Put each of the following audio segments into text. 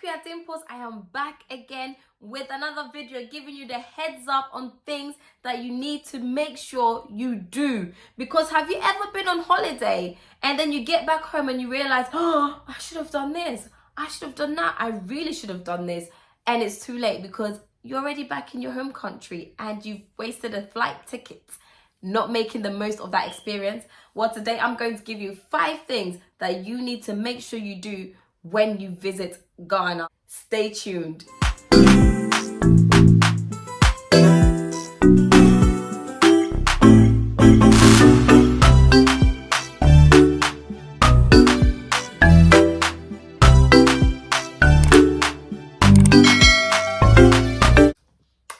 Akua Dimples. I am back again with another video giving you the heads up on things that you need to make sure you do. Because have you ever been on holiday and then you get back home and you realize, oh, I should have done this, I should have done that, I really should have done this, and it's too late because you're already back in your home country and you've wasted a flight ticket not making the most of that experience? Well, today I'm going to give you 5 things that you need to make sure you do when you visit Ghana. Stay tuned.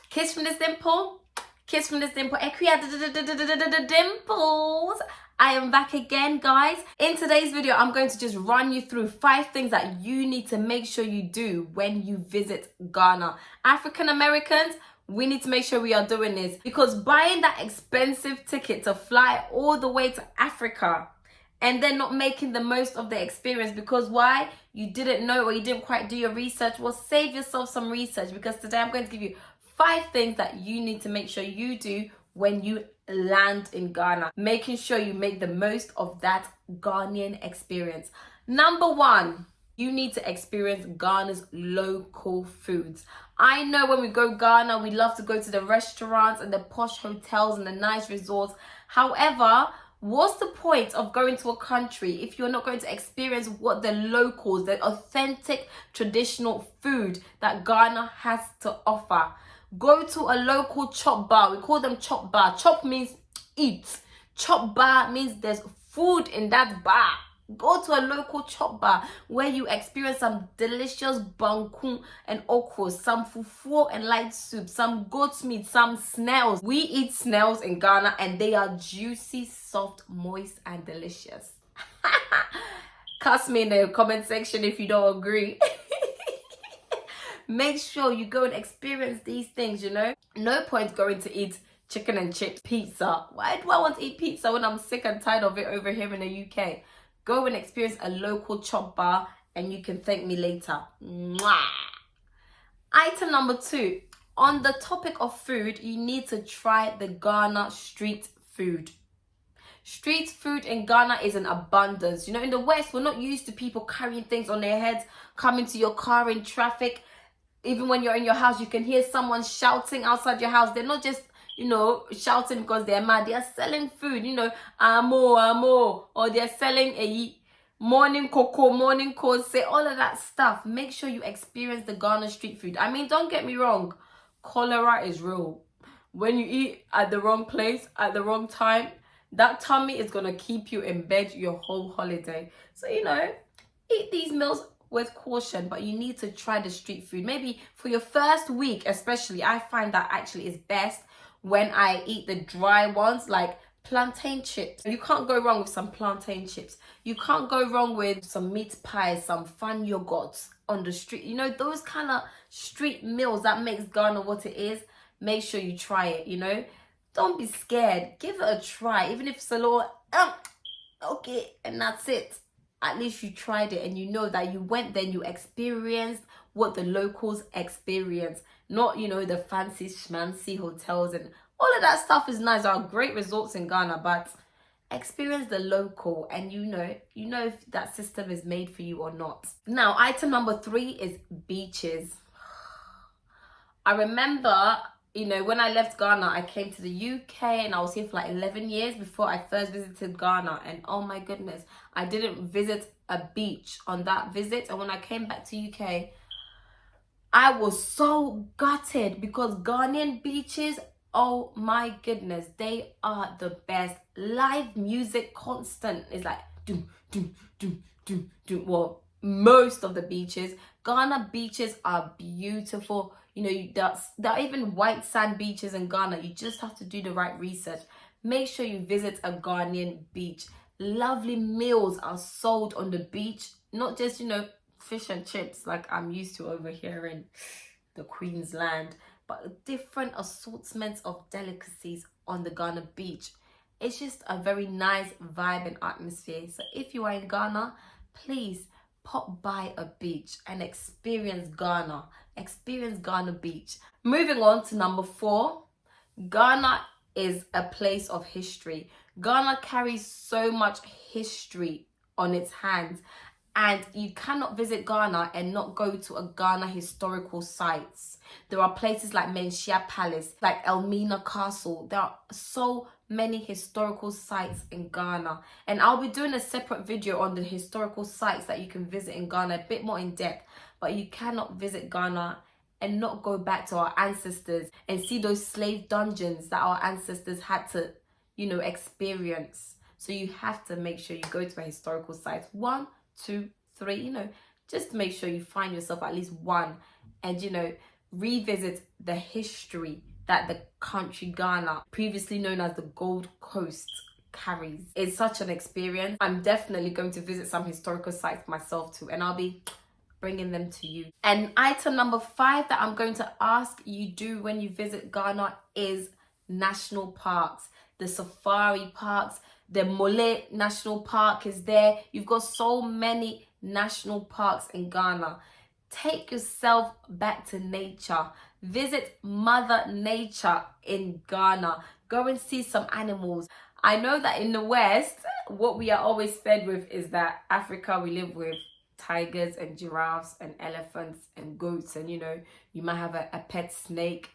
Kiss from the dimple. Kiss from the dimple. Akua Dimples. I am back again, guys. In today's video, I'm going to just run you through 5 things that you need to make sure you do when you visit Ghana. African Americans, we need to make sure we are doing this, because buying that expensive ticket to fly all the way to Africa and then not making the most of the experience because why? You didn't know or you didn't quite do your research. Well, save yourself some research, because today I'm going to give you 5 things that you need to make sure you do when you land in Ghana, making sure you make the most of that Ghanaian experience. Number 1, you need to experience Ghana's local foods. I know when we go Ghana, we love to go to the restaurants and the posh hotels and the nice resorts. However, what's the point of going to a country if you're not going to experience what the locals, the authentic traditional food that Ghana has to offer? Go to a local chop bar. We call them chop bar. Chop means eat. Chop bar means there's food in that bar. Go to a local chop bar where you experience some delicious banku and okra, some fufu and light soup, some goat's meat, some snails. We eat snails in Ghana and they are juicy, soft, moist and delicious. Cuss me in the comment section if you don't agree. Make sure you go and experience these things, you know. No point going to eat chicken and chips, pizza. Why do I want to eat pizza when I'm sick and tired of it over here in the UK? Go and experience a local chop bar and you can thank me later. Mwah. Item number 2. On the topic of food, you need to try the Ghana street food. Street food in Ghana is in abundance. You know, in the West, we're not used to people carrying things on their heads, coming to your car in traffic. Even when you're in your house, you can hear someone shouting outside your house. They're not just, you know, shouting because they're mad. They are selling food, you know, amo, or they're selling a morning cocoa, morning kose, all of that stuff. Make sure you experience the Ghana street food. I mean, don't get me wrong. Cholera is real. When you eat at the wrong place, at the wrong time, that tummy is going to keep you in bed your whole holiday. So, you know, eat these meals with caution, but you need to try the street food. Maybe for your first week especially, I find that actually is best when I eat the dry ones, like plantain chips. You can't go wrong with some plantain chips. You can't go wrong with some meat pies, some fun yogurts on the street. You know, those kind of street meals that makes Ghana what it is. Make sure you try it, you know. Don't be scared. Give it a try. Even if it's a little, okay, and that's it. At least you tried it and you know that you went there and you experienced what the locals experience. Not, you know, the fancy schmancy hotels and all of that stuff is nice. There are great resorts in Ghana, but experience the local and you know if that system is made for you or not. Now, item number 3 is beaches. I remember, you know, when I left Ghana, I came to the UK and I was here for like 11 years before I first visited Ghana. And oh my goodness, I didn't visit a beach on that visit. And when I came back to UK, I was so gutted because Ghanaian beaches, oh my goodness, they are the best. Live music constant. It's like, doom, doom, doom, doom, doom. Well, most of the beaches. Ghana beaches are beautiful. You know, there are even white sand beaches in Ghana. You just have to do the right research. Make sure you visit a Ghanaian beach. Lovely meals are sold on the beach. Not just, you know, fish and chips like I'm used to over here in the Queen's Land, but different assortments of delicacies on the Ghana beach. It's just a very nice vibe and atmosphere. So if you are in Ghana, please pop by a beach and experience Ghana. Experience Ghana Beach. Moving on to number 4. Ghana is a place of history. Ghana carries so much history on its hands, and you cannot visit Ghana and not go to a Ghana historical sites. There are places like Menchia Palace, like Elmina Castle. There are so many historical sites in Ghana, and I'll be doing a separate video on the historical sites that you can visit in Ghana, a bit more in depth. But you cannot visit Ghana and not go back to our ancestors and see those slave dungeons that our ancestors had to, experience. So you have to make sure you go to a historical site. 1, 2, 3, just make sure you find yourself at least one and, revisit the history that the country Ghana, previously known as the Gold Coast, carries. It's such an experience. I'm definitely going to visit some historical sites myself too, and I'll be bringing them to you. And item number 5 that I'm going to ask you do when you visit Ghana is national parks. The safari parks, the Mole National Park is there. You've got so many national parks in Ghana. Take yourself back to nature. Visit Mother Nature in Ghana. Go and see some animals. I know that in the West, what we are always fed with is that Africa, we live with tigers and giraffes and elephants and goats, and you might have a pet snake.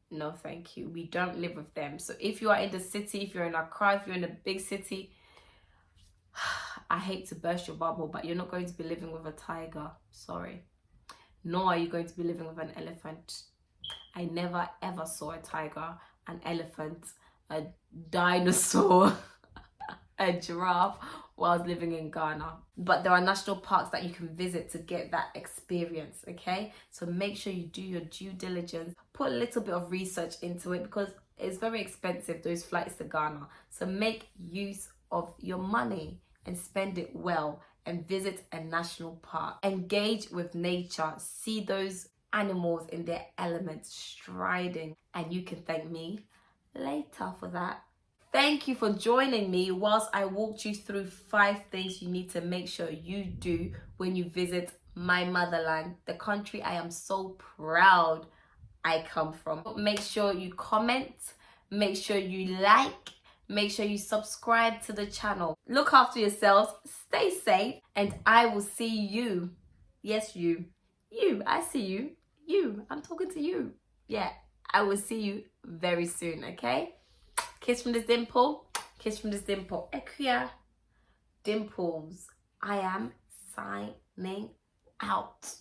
No, thank you. We don't live with them. So if you are in the city, if you're in Accra, if you're in a big city, I hate to burst your bubble, but you're not going to be living with a tiger. Sorry. Nor are you going to be living with an elephant. I never ever saw a tiger, an elephant, a dinosaur, a giraffe while I was living in Ghana. But there are national parks that you can visit to get that experience, okay? So make sure you do your due diligence. Put a little bit of research into it because it's very expensive, those flights to Ghana. So make use of your money and spend it well and visit a national park. Engage with nature. See those animals in their elements striding, and you can thank me later for that. Thank you for joining me whilst I walked you through 5 things you need to make sure you do when you visit my motherland, the country I am so proud I come from. Make sure you comment, make sure you like, make sure you subscribe to the channel. Look after yourselves, stay safe, and I will see you. Yes, you, I see you, I'm talking to you. Yeah, I will see you very soon, okay? Kiss from this dimple, kiss from this dimple. Akua Dimples. I am signing out.